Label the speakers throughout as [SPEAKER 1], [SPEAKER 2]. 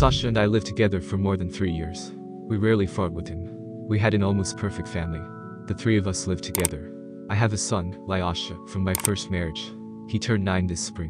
[SPEAKER 1] Sasha and I lived together for more than 3 years. We rarely fought with him. We had an almost perfect family. The three of us lived together. I have a son, Lyasha, from my first marriage. He turned 9 this spring.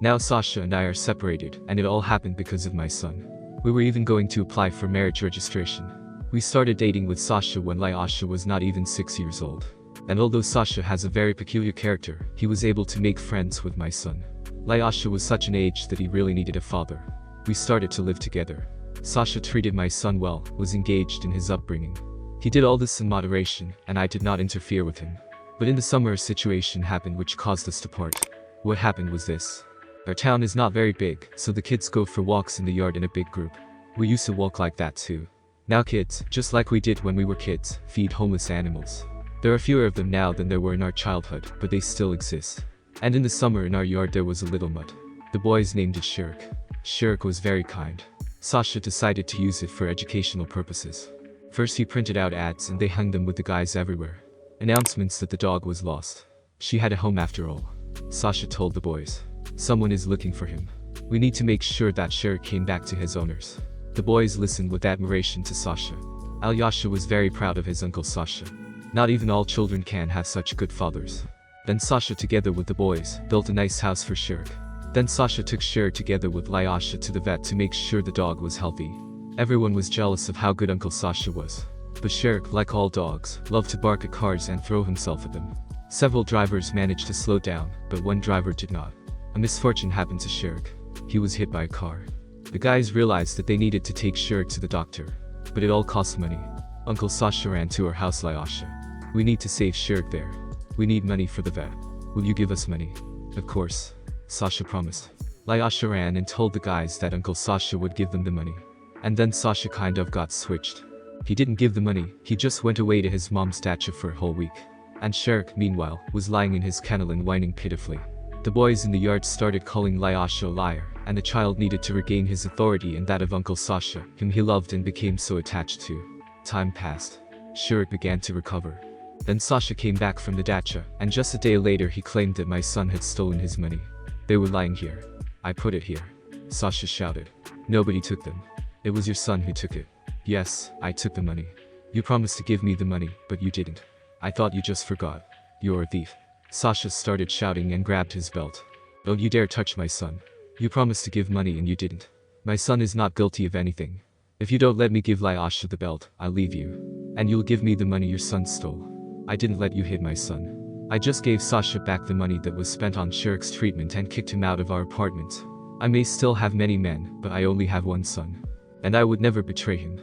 [SPEAKER 1] Now Sasha and I are separated, and it all happened because of my son. We were even going to apply for marriage registration. We started dating with Sasha when Lyasha was not even 6 years old. And although Sasha has a very peculiar character, he was able to make friends with my son. Lyasha was such an age that he really needed a father. We started to live together. Sasha treated my son well, was engaged in his upbringing. He did all this in moderation, and I did not interfere with him. But in the summer a situation happened which caused us to part. What happened was this. Our town is not very big, so the kids go for walks in the yard in a big group. We used to walk like that too. Now kids, just like we did when we were kids, feed homeless animals. There are fewer of them now than there were in our childhood, but they still exist. And in the summer in our yard there was a little mud. The boys named it Shirk. Shirk was very kind. Sasha decided to use it for educational purposes. First he printed out ads and they hung them with the guys everywhere. Announcements that the dog was lost. She had a home after all. Sasha told the boys. Someone is looking for him. We need to make sure that Shirk came back to his owners. The boys listened with admiration to Sasha. Alyosha was very proud of his uncle Sasha. Not even all children can have such good fathers. Then Sasha together with the boys built a nice house for Shirk. Then Sasha took Shirk together with Lyasha to the vet to make sure the dog was healthy. Everyone was jealous of how good Uncle Sasha was. But Shirk, like all dogs, loved to bark at cars and throw himself at them. Several drivers managed to slow down, but one driver did not. A misfortune happened to Shirk. He was hit by a car. The guys realized that they needed to take Shirk to the doctor. But it all cost money. Uncle Sasha ran to our house. Lyasha. We need to save Shirk there. We need money for the vet. Will you give us money? Of course. Sasha promised. Lyasha ran and told the guys that Uncle Sasha would give them the money. And then Sasha kind of got switched. He didn't give the money, he just went away to his mom's dacha for a whole week. And Shirk, meanwhile, was lying in his kennel and whining pitifully. The boys in the yard started calling Lyasha a liar, and the child needed to regain his authority and that of Uncle Sasha, whom he loved and became so attached to. Time passed. Shirk began to recover. Then Sasha came back from the dacha, and just a day later he claimed that my son had stolen his money. They were lying here. I put it here. Sasha shouted. Nobody took them. It was your son who took it. Yes, I took the money. You promised to give me the money, but you didn't. I thought you just forgot. You're a thief. Sasha started shouting and grabbed his belt. Don't you dare touch my son. You promised to give money and you didn't. My son is not guilty of anything. If you don't let me give Lyasha the belt, I'll leave you. And you'll give me the money your son stole. I didn't let you hit my son. I just gave Sasha back the money that was spent on Shirk's treatment and kicked him out of our apartment. I may still have many men, but I only have one son. And I would never betray him.